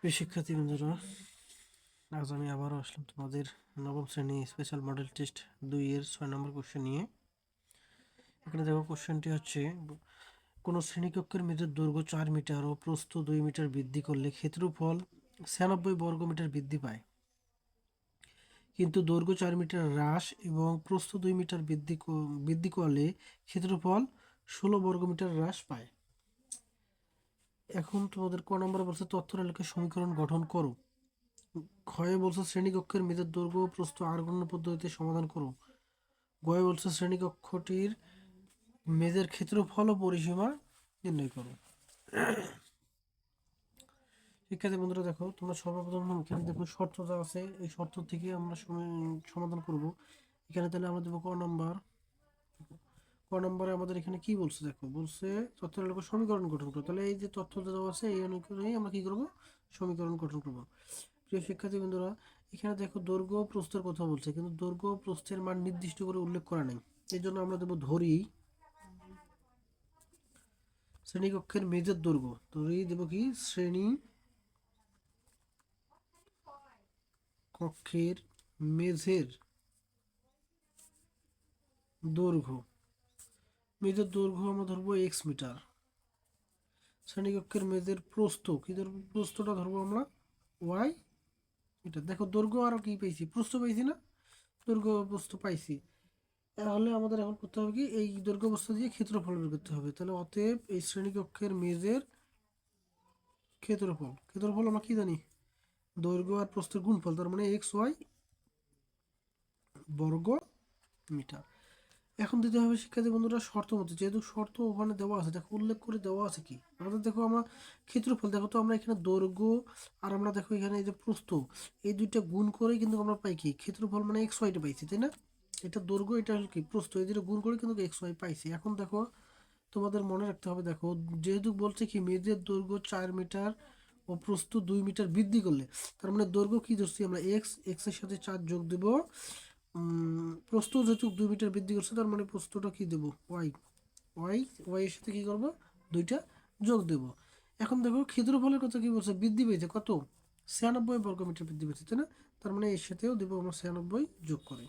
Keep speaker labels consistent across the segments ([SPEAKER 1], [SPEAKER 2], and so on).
[SPEAKER 1] প্রিয় শিক্ষার্থী বন্ধুরা, আজ আমি আবারও আসলাম তোমাদের নবম শ্রেণী স্পেশাল মডেল টেস্ট 2-এর 6 নম্বর কোশ্চেন নিয়ে। এখানে দেখো, কোশ্চেনটি হচ্ছে, কোনো শ্রেণীকক্ষের মেঝের দৈর্ঘ্য 4 মিটার ও প্রস্থ 2 মিটার বৃদ্ধি করলে ক্ষেত্রফল 96 বর্গ মিটার বৃদ্ধি পায়, কিন্তু দৈর্ঘ্য 4 মিটার হ্রাস এবং প্রস্থ 2 মিটার বৃদ্ধি করলে ক্ষেত্রফল 16 বর্গ মিটার হ্রাস পায়। এখন তোমাদের ক নম্বর বলছে তথ্য তালিকার সমীকরণ গঠন করো। ক্ষয়ে বলছে শ্রেণীকক্ষের মেঝের দৈর্ঘ্য ও প্রস্থ আরগণ্য পদ্ধতিতে সমাধান করো। গয়ে বলছে শ্রেণীকক্ষটির মেঝের ক্ষেত্রফল ও পরিসীমা নির্ণয় করো। শিক্ষার্থী বন্ধুরা, দেখো তোমরা সর্বপ্রথম এখানে দেখো শর্ত যা আছে, এই শর্ত থেকে আমরা সমাধান করব। এখানে তাহলে আমরা দেবো ক নম্বরে আমাদের এখানে কি বলছে, দেখো বলছে তথ্য তালিকার সমীকরণ গঠন করো। তাহলে এই যে তথ্য দেওয়া আছে এই অনুযায়ী আমরা কি করব, সমীকরণ গঠন করব। প্রিয় শিক্ষার্থী বন্ধুরা, এখানে দেখো দৈর্ঘ্য ও প্রস্থের কথা বলছে, কিন্তু দৈর্ঘ্য ও প্রস্থের মান নির্দিষ্ট করে উল্লেখ করা নেই। এই জন্য আমরা দেবো ধরি শ্রেণীকক্ষের মেঝের দৈর্ঘ্য। ধরি দেবো কি, শ্রেণী কক্ষের মেঝের দৈর্ঘ্য। মেঝের দৈর্ঘ্য আমরা ধরবো এক্স মিটার। শ্রেণীকক্ষের মেঝের প্রস্থ কি ধরবো, প্রস্থটা ধরবো আমরা ওয়াই মিটার। দেখো দৈর্ঘ্য আরও কি পেয়েছি, প্রস্থ পেয়েছি না, দৈর্ঘ্য প্রস্থ পাইছি। তাহলে আমাদের এখন করতে হবে কি, এই দৈর্ঘ্য প্রস্থ দিয়ে ক্ষেত্রফল বের করতে হবে। তাহলে অতএব এই শ্রেণীকক্ষের মেঝের ক্ষেত্রফল আমরা কি জানি, দৈর্ঘ্য আর প্রস্থের গুণফল, তার মানে এক্স ওয়াই বর্গ মিটার। এখন দিতে হবে শিক্ষার্থী বন্ধুরা শর্ত মতো, যেহেতু শর্ত ওখানে দেওয়া আছে, দেখো উল্লেখ করে দেওয়া আছে কি আমাদের, দেখো আমরা ক্ষেত্রফল, দেখো তো আমরা এখানে দৈর্ঘ্য আর আমরা দেখো এখানে এই যে প্রস্থ, এই দুইটা গুণ করে কিন্তু আমরা পাই কি ক্ষেত্রফল, মানে এক্স ওয়াইটা পাইছি, তাই না? এটা দৈর্ঘ্য, এটা হলো কি প্রস্থ, এই দুটো গুণ করে কিন্তু এক্স ওয়াই পাইছি। এখন দেখো তোমাদের মনে রাখতে হবে, দেখো যেহেতু বলছে কি মেঝের দৈর্ঘ্য 4 মিটার ও প্রস্থ 2 মিটার বৃদ্ধি করলে, তার মানে দৈর্ঘ্য কি ধরছি আমরা এক্স এর সাথে 4 যোগ দেব, প্রস্থ যেহেতু 2 মিটার বৃদ্ধি করছে, তার মানে প্রস্থটা কি দেবো ওয়াই, ওয়াই এর সাথে কি করব, দুইটা যোগ দেব। এখন দেখো ক্ষেত্রফলের কথা কি বলছে, বৃদ্ধি পেয়েছে কত, 96 বর্গ মিটার বৃদ্ধি পেয়েছে, তাই না? তার মানে এর সাথেও দেবো আমরা 96 যোগ করে।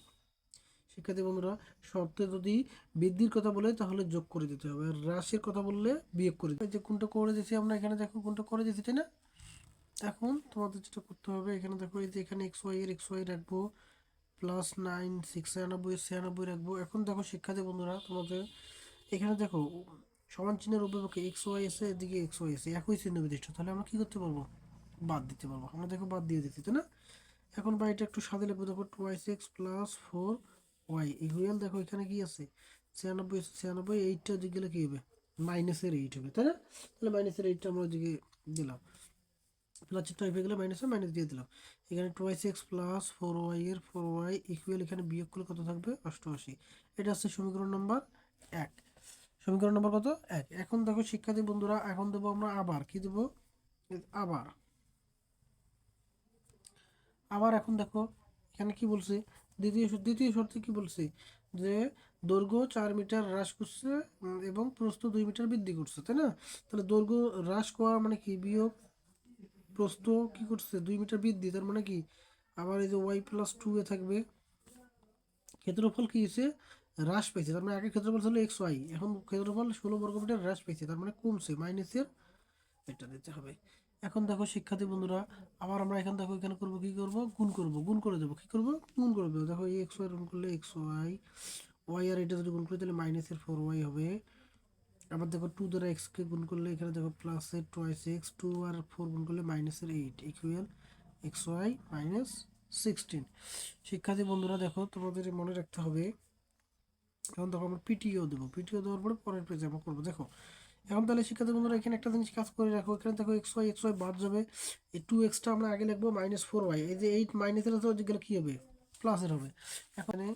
[SPEAKER 1] শিক্ষার্থী বন্ধুরা, শর্তে যদি বৃদ্ধির কথা বলে তাহলে যোগ করে দিতে হবে, আর হ্রাসের কথা বললে বিয়োগ করে দিতে হবে। যে কোনটা করে দিয়েছি আমরা, এখানে দেখো কোনটা করে দিয়েছি, তাই না? এখন তোমাদের যেটা করতে হবে, এখানে দেখো এই যে এখানে এক্স ওয়াই রাখবো, +9 6 96 রাখবো। এখন দেখো শিক্ষার্থী বন্ধুরা, তোমাদের এখানে দেখো সমান চিহ্নের উপপক্ষে এক্স ওয়াই এসে, এদিকে এক্স ওয়াই এসে একই চিহ্ন বিশিষ্ট, তাহলে আমরা কি করতে পারবো, বাদ দিতে পারবো। আমরা দেখো বাদ দিয়ে দিচ্ছি, তাই না? এখন বা এটা একটু সাদে লিখবো, দেখো 2x+4y ইকুয়াল, দেখো এখানে কি আছে 96, এইটটা দিকে গেলে কি হবে, -8 হবে, তাই না? তাহলে -8টা আমরা ওইদিকে দিলাম, প্লাস চিহ্ন হয়ে গেলে মাইনাস দিয়ে দিলাম। এখানে 2x+4y এর 4y ইকুয়াল, এখানে বিয়োগ করলে কত থাকবে, 88। এটা হচ্ছে সমীকরণ নম্বর 1। সমীকরণ নম্বর কত, 1। এখন দেখো শিক্ষার্থী বন্ধুরা, এখন দেবো আমরা আবার কি দেবো, আবার আবার এখন দেখো এখানে কি বলছে, দ্বিতীয় শর্তে কি বলছে, যে দৈর্ঘ্য 4 মিটার হ্রাস করছে এবং প্রস্থ 2 মিটার বৃদ্ধি করছে, তাই না? তাহলে দৈর্ঘ্য হ্রাস করা মানে কি, বিয়োগ প্রস্থ কি করছে 2 মিটার বৃদ্ধি, তার মানে কি আবার এই যে y+2 এ থাকবে। ক্ষেত্রফল কি হয়েছে, হ্রাস পেয়েছে, তার মানে আগে ক্ষেত্রফল ছিল এক্স ওয়াই, এখন ক্ষেত্রফল 16 বর্গ মিটার হ্রাস পেয়েছে, তার মানে কমছে, মাইনাসের এটা দিতে হবে। এখন দেখো শিক্ষার্থী বন্ধুরা, আবার আমরা এখানে দেখো এখানে করবো কি করবো, গুণ করে দেবো, কি করবো, গুণ করে দেবো। দেখো এই এক্স ওয়াই গুণ করলে এক্স ওয়াই, ওয়াই আর এটা যদি গুণ করি তাহলে -4y হবে। আবার দেখো 2 দ্বারা x কে গুণ করলে এখানে দেখো প্লাসের 2x, 2 আর 4 গুণ করলে -8 ইকুয়াল এক্স ওয়াই -16। শিক্ষার্থী বন্ধুরা, দেখো তোমাদের মনে রাখতে হবে, এখন দেখো আমরা পিটিও দেবো, পিটিও দেওয়ার পরে পরের পেজে আমরা করবো। দেখো এখন তাহলে শিক্ষার্থী বন্ধুরা, এখানে একটা জিনিস কাজ করে রাখো, এখানে দেখো এক্স ওয়াই বাদ যাবে, এই 2xটা আমরা আগে লিখবো -4y, এই যে 8 মাইনাসের তো গেলে কী হবে, প্লাসের হবে। এখানে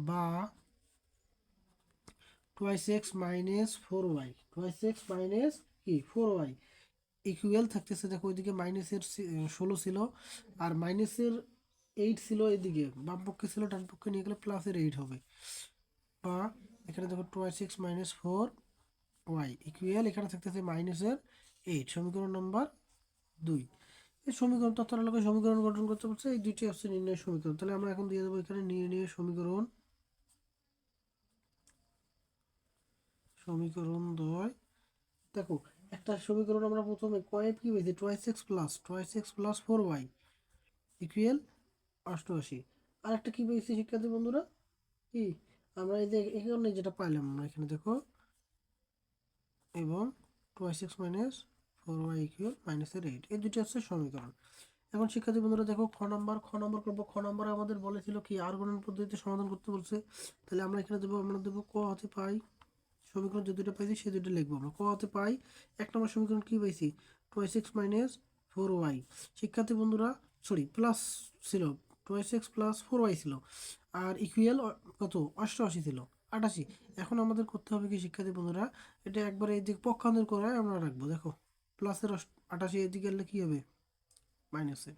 [SPEAKER 1] বা 2x - 4y, 4y ইকুয়াল থাকতেছে, দেখো ওইদিকে মাইনাসের 16 ছিল আর -8 ছিল, এদিকে বাম পক্ষে ছিল, ডান পক্ষে নিয়ে গেলে +8 হবে। বা এখানে দেখো 2x - 4y ইকুয়াল, এখানে থাকতেছে -8, সমীকরণ নম্বর 2। এই সমীকরণ তথ্যের আলোকে সমীকরণ গঠন করতে বলছে, এই দুইটি হচ্ছে নির্ণয় সমীকরণ। তাহলে আমরা এখন দিয়ে দেবো এখানে নির্ণয় সমীকরণ, সমীকরণ 2। দেখো একটা সমীকরণ আমরা প্রথমে কয়ে কি পেয়েছি, twice x plus 4y equal 88। আর একটা কি পেয়েছি শিক্ষার্থী বন্ধুরা, কি আমরা এই যে এখানে যেটা পাইলাম আমরা এখানে দেখো, এবং twice x minus 4y equal -8, এই দুটি হচ্ছে সমীকরণ। এখন শিক্ষার্থী বন্ধুরা দেখো খ নাম্বার করবো। খ নাম্বারে আমাদের বলেছিল কি আর গুণন পদ্ধতিতে সমাধান করতে বলছে। তাহলে আমরা এখানে দেবো, আমরা দেবো ক হতে পাই, সমীকরণ যে দুটো পাইছি সেই দুটো লিখবো আমরা। ক হতে পাই এক নম্বর সমীকরণ কি পাইছি, টোয়াইস এক্স মাইনাস 4y। শিক্ষার্থী বন্ধুরা সরি প্লাস ছিল, টোয়াইস এক্স প্লাস 4y ছিল, আর ইকুয়াল কত 88 ছিল, 88। এখন আমাদের করতে হবে কি শিক্ষার্থী বন্ধুরা, এটা একবারে এই দিক পক্ষান্তর করে আমরা রাখবো। দেখো প্লাসের 88 এদিকে গেলে কি হবে, মাইনাসে,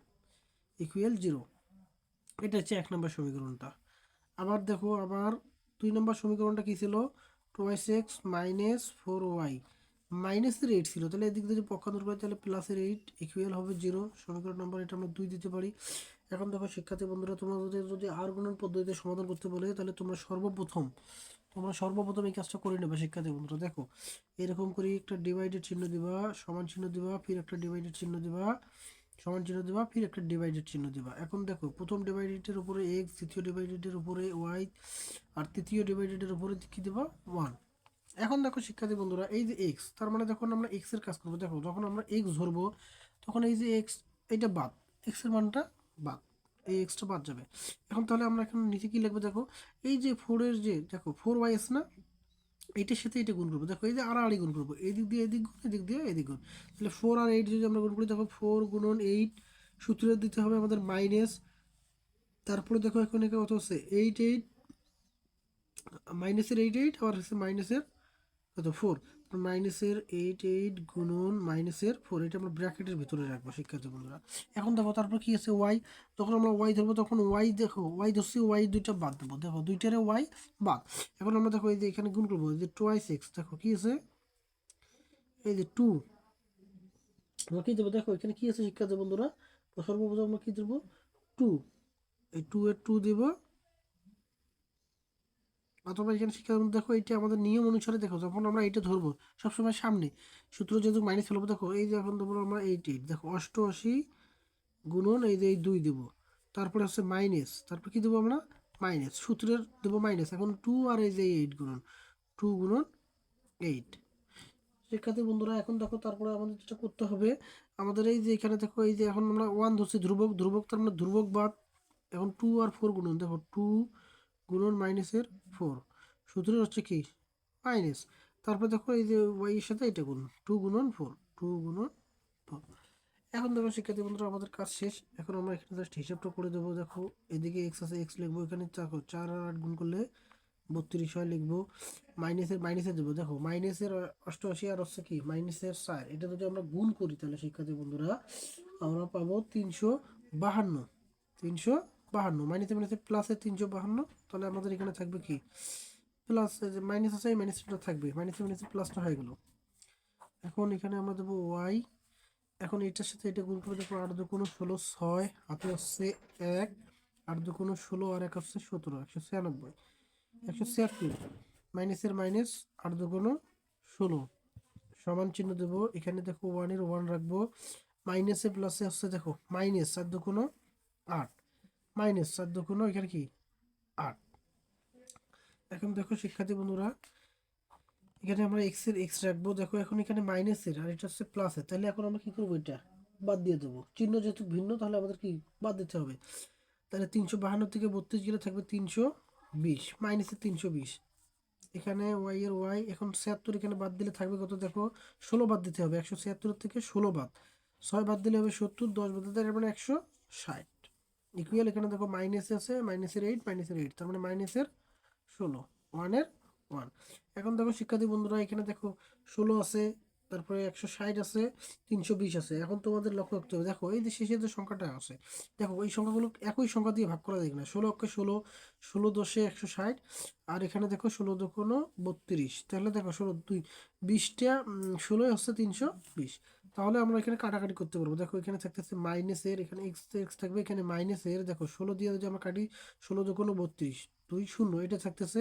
[SPEAKER 1] ইকুয়াল 0। এটা হচ্ছে এক নম্বর সমীকরণটা। আবার দেখো আবার 2 নম্বর সমীকরণটা কি ছিল, টোয়াইস এক্স মাইনাস 4y মাইনাসের 8 ছিল, তাহলে এদিক যদি পক্ষান্তর করি তাহলে প্লাসের 8 ইকুয়াল হবে 0। সমীকরণ নাম্বার এটা আমরা 2 দিতে পারি। এখন দেখো শিক্ষার্থী বন্ধুরা তোমাদের যদি আর গুণন পদ্ধতিতে সমাধান করতে বলে তাহলে তোমরা সর্বপ্রথম এই কাজটা করে নেবে শিক্ষার্থী বন্ধুরা। দেখো এরকম করে একটা ডিভাইডেড চিহ্ন দিবা, সমান চিহ্ন দিবা, ফির একটা ডিভাইডেড চিহ্ন দিবা, সমান চিহ্ন দিবা, ফির একটা ডিভাইডেড চিহ্ন দিবা। এখন দেখো প্রথম ডিভাইডেডের উপরে এক্স, দ্বিতীয় ডিভাইডেডের উপরে ওয়াই, আর তৃতীয় ডিভাইডেডের উপরে কি দেবা 1। এখন দেখো শিক্ষার্থী বন্ধুরা এই যে এক্স, তার মানে যখন আমরা এক্স এর কাজ করবো, দেখো যখন আমরা এক্স ধরবো তখন এই যে এক্স, এটা বাদ, এক্স এর মানটা বাদ, এই এক্সটা বাদ যাবে। এখন তাহলে আমরা এখন নিচে কি লিখবো, দেখো এই যে 4 এর যে দেখো 4y আছে না, এইটার সাথে এটা গুণ করবো। দেখো এই যে আড়াআড়ি গুণ করবো, এদিক দিয়ে এদিক গুণ, এদিক দিয়ে এদিক গুণ। তাহলে 4 আর 8 যদি আমরা গুণ করি, দেখো 4 গুণন 8, সূত্রে দিতে হবে আমাদের মাইনাস, তারপরে দেখো এখানে কত হচ্ছে 8 মাইনাসের 8 আবার হচ্ছে মাইনাসের কত 4, মাইনাসের 8 গুণন মাইনাসের 4, এটা আমরা ব্র্যাকেটের ভিতরে রাখবো শিক্ষার্থী বন্ধুরা। এখন দেখো তারপর কি আছে ওয়াই, যখন আমরা ওয়াই ধরবো তখন ওয়াই, দেখো ওয়াই ধরছি, ওয়াই দুইটা বাদ দেবো, দেখো দুইটারে ওয়াই বাদ। এখন আমরা দেখো এই যে এখানে গুণ করবো, এই যে টোয়াইস এক্স, দেখো কি আছে এই যে 2, আমরা কি দেবো, দেখো এখানে কি আছে শিক্ষার্থী বন্ধুরা, সর্বপ্রথম আমরা কি দেবো 2, এই 2 এর 2 দেবো, অথবা এখানে শিক্ষা দেখো এটা আমাদের নিয়ম অনুসারে, দেখো যখন আমরা এটা ধরবো সবসময় সামনে, সূত্র যেহেতু মাইনাস ফেলবো, দেখো এই যে এখন দেবো আমরা 8, দেখো 88 গুণন এই যে এই 2 দেবো, তারপরে হচ্ছে মাইনাস, তারপর কি দেবো আমরা মাইনাস, সূত্রের দেবো মাইনাস, এখন 2 আর এই যে 8 গুণন, 2 গুণন 8। শিক্ষার্থী বন্ধুরা এখন দেখো তারপরে আমাদের যেটা করতে হবে, আমাদের এই যে এখানে দেখো এই যে এখন আমরা 1 ধরছি, ধ্রুবক তার মানে ধ্রুবক বাদ, এখন 2 আর 4 গুণন, দেখো 2 গুণন মাইনাসের 4, সূত্রের হচ্ছে কি মাইনাস, তারপরে দেখো এই যে ওয়াই এর সাথে এটা গুণ, 2 গুণন 4, 2 গুণন 4। এখন দেখো শিক্ষার্থী বন্ধুরা আমাদের কাজ শেষ। এখন আমরা এখানে জাস্ট হিসাবটা করে দেবো। দেখো এদিকে এক্স আছে, এক্স লিখবো, এখানে 4 আর 8 গুণ করলে 32 হয় লিখবো, মাইনাসের দেবো, দেখো মাইনাসের 88 আর হচ্ছে কি মাইনাসের 4, এটা যদি আমরা গুণ করি তাহলে শিক্ষার্থী বন্ধুরা আমরা পাবো 352, 352 মাইনাসে প্লাসের 352, তাহলে আমাদের এখানে থাকবে কি প্লাস, মাইনাস আছে মাইনাসটা থাকবে, মাইনাসে প্লাসটা হয়ে গেল। এখন এখানে আমরা দেবো ওয়াই, এখন এটার সাথে এটা গুণ করে দেখো 8 দুগুণ 16, 6 হাতে হচ্ছে 1, 8 দুগুণ 16 আর 1 হচ্ছে 17, 196, 176 মাইনাসের মাইনাস 8 দুগুণ 16, সমান চিহ্ন দেবো, এখানে দেখো 1 এর 1 রাখবো, মাইনাসে প্লাসে হচ্ছে দেখো মাইনাস 4 দুগুণ 8, মাইনাস 4 দুগুণ এখানে কি 8। এখন দেখো শিক্ষার্থী বন্ধুরা এখানে আমরা এক্স রাখবো, দেখো এখন এখানে মাইনাসের আর এটা হচ্ছে প্লাসের, তাহলে এখন আমরা কি করবো, এটা বাদ দিয়ে দেবো, চিহ্ন যেহেতু ভিন্ন তাহলে আমাদের কি বাদ দিতে হবে। তাহলে 352 থেকে 32 গেলে থাকবে 320, মাইনাসের 320, এখানে ওয়াই এর ওয়াই, এখন 76 এখানে বাদ দিলে থাকবে কত, দেখো 16 বাদ দিতে হবে, 176 থেকে 16 বাদ, 6 বাদ দিলে হবে 70, 10 বাদ দিতে হবে 160 ইকুয়াল, এখানে দেখো মাইনাস আছে, মাইনাসের 8 তার মানে মাইনাসের 16, 1 এর 1। এখন দেখো শিক্ষার্থী বন্ধুরা এখানে দেখো 16 আছে, তারপরে 160 আছে, 320 আছে। এখন তোমাদের লক্ষ্য রাখতে হবে, দেখো এই যে শেষে যে সংখ্যাটা আছে, দেখো এই সংখ্যাগুলো একই সংখ্যা দিয়ে ভাগ করা যায় না, 16 অক্ষে 16, 16 10 160, আর এখানে দেখো 16 দুগুণ 32, তাহলে দেখো 16 2 20টা 16 হচ্ছে 320, তাহলে আমরা এখানে কাটাকাটি করতে পারবো। দেখো এখানে থাকতেছে মাইনাসের, এখানে এক্স এক্স থাকবে, এখানে মাইনাসের, দেখো 16 দিয়ে যদি আমরা কাটি, 16 দুগুণ 32, 2 শূন্য এটা থাকতেছে।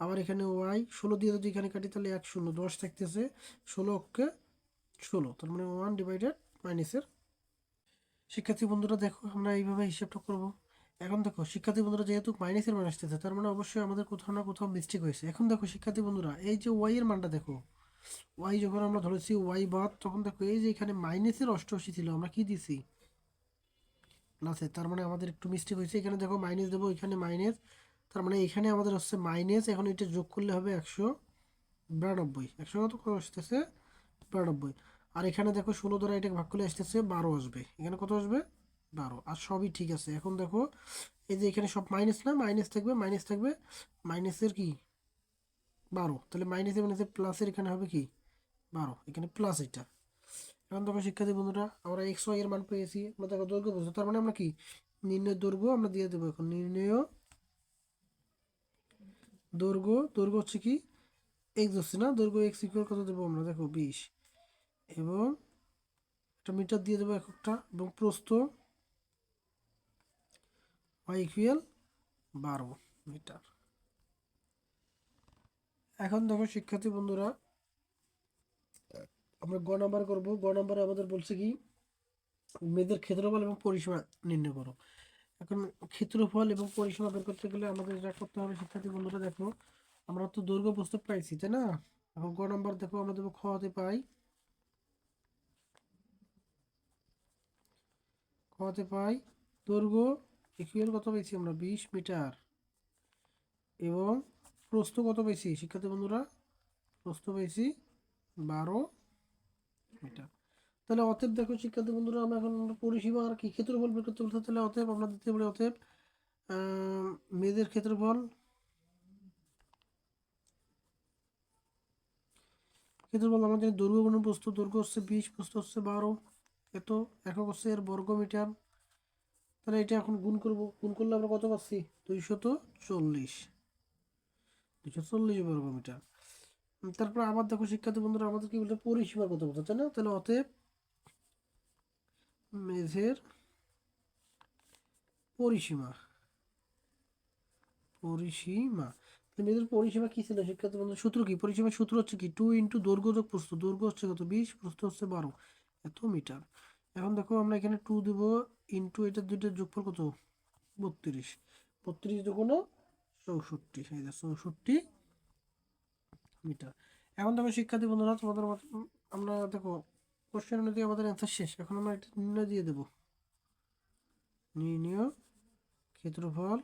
[SPEAKER 1] আবার এখানে ওয়াই 16 দিয়ে যদি এখানে কাটি তাহলে 1 শূন্য 10 থাকতেছে, 16 অক্ষে 16, তার মানে 1 ডিভাইডেড মাইনাসের। শিক্ষার্থী বন্ধুরা দেখো আমরা এইভাবে হিসাবটা করব। এখন দেখো শিক্ষার্থী বন্ধুরা যেহেতু মাইনাসের মান আসতেছে, তার মানে অবশ্যই আমাদের কোথাও না কোথাও মিস্টেক হয়েছে। এখন দেখো শিক্ষার্থী বন্ধুরা এই যে ওয়াই এর মানটা দেখো, ওয়াই যখন আমরা ধরেছি ওয়াই বাদ, তখন দেখো এই যে এখানে মাইনাসের 88 ছিল, আমরা কি দিছি প্লাসে, তার মানে আমাদের একটু মিস্টেক হয়েছে। এখানে দেখো মাইনাস দেবো, এখানে মাইনাস, তার মানে এখানে আমাদের হচ্ছে মাইনাস, এখন এটা যোগ করলে হবে 192, 100 কত আসতেছে 92। আর এখানে দেখো 16 দ্বারা এটাকে ভাগ করলে আসতেছে 12 আসবে, এখানে কত আসবে 12। আর সবই ঠিক আছে। এখন দেখো এই যে এখানে সব মাইনাস না, মাইনাস থাকবে, মাইনাস থাকবে, মাইনাসের কি 12, তাহলে মাইনাসে মাইনাসে প্লাসের এখানে হবে কি 12, এখানে প্লাস এটা। এখন দেখো শিক্ষার্থী বন্ধুরা আমরা এক্স ওয়াই এর মান পেয়েছি, আমরা দেখো দৈর্ঘ্য বুঝতে, তার মানে আমরা কি নির্ণয় দৈর্ঘ্য আমরা দিয়ে দেবো। এখন নির্ণয় দৈর্ঘ্য, দৈর্ঘ্য হচ্ছে কি এক্স হচ্ছে না, দৈর্ঘ্য এক্স ইকুয়াল কত দেবো আমরা, দেখো 20, এবং একটা মিটার দিয়ে দেবো এককটা, এবং প্রস্থ ওয়াই ইকুয়াল 12 মিটার। এখন দেখো শিক্ষার্থী বন্ধুরা আমরা গ নাম্বার করবো। গ নাম্বারে আমাদের বলছে কি মেয়েদের ক্ষেত্রফল এবং পরিসীমা নির্ণয় করো। এখন ক্ষেত্রফল এবং পরিসীমা বের করতে গেলে আমাদের যা করতে হবে শিক্ষার্থী বন্ধুরা দেখো, আমরা তো দৈর্ঘ্য প্রস্থ পাইছি তাই না। এখন গ নাম্বার দেখো আমরা দেবো খ হতে পাই, খ হতে পাই দৈর্ঘ্য ইকুয়াল কত পেয়েছি আমরা 20 মিটার, এবং প্রস্থ কত পেয়েছি শিক্ষার্থী বন্ধুরা, প্রস্থ পেয়েছি 12 মিটার। তাহলে অতএব দেখো শিক্ষার্থী বন্ধুরা আমরা এখন পরিসীমা আর কি ক্ষেত্রফল বের করতে বলতে, তাহলে অতএব আমরা দিতে পারি অতএব মেয়েদের ক্ষেত্রফল, ক্ষেত্রফল আমাদের দৈর্ঘ্য গুণন প্রস্থ, দৈর্ঘ্য হচ্ছে 20, প্রস্থ হচ্ছে 12, এত একক হচ্ছে এর বর্গ মিটার। তাহলে এটা এখন গুণ করব, গুণ করলে আমরা কত পাচ্ছি 240, 240 বর্গ মিটার। তারপর আবার দেখো শিক্ষার্থী বন্ধুরা আমাদের কি বলতে পরিসীমার কথা বলতে, তাই না। তাহলে অতএব মেঝের পরিসীমা, পরিসীমা মেঝের পরিসীমা কি ছিল শিক্ষার্থী বন্ধু, সূত্র কি পরিসীমার সূত্র হচ্ছে কি 2 ইন্টু দৈর্ঘ্য যোগ প্রস্থ, দৈর্ঘ্য হচ্ছে কত 20, প্রস্থ হচ্ছে 12, এত মিটার। এখন দেখো আমরা এখানে 2 দেব ইন্টু এটা দুইটার যোগফল কত 32, 32 দুগুণ 64, এই যে 64 মিটার। এখন দেখো শিক্ষার্থী বন্ধুরা তোমাদের আমরা দেখো কোশ্চেন অনুযায়ী আমাদের অ্যান্সার শেষ। এখন আমরা এটা নির্ণয় দিয়ে দেবো, নির্ণয় ক্ষেত্রফল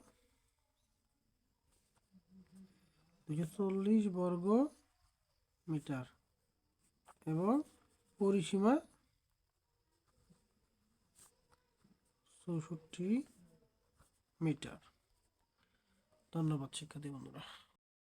[SPEAKER 1] 240 বর্গ মিটার এবং পরিসীমা 64 মিটার। ধন্যবাদ শিক্ষার্থী বন্ধুরা।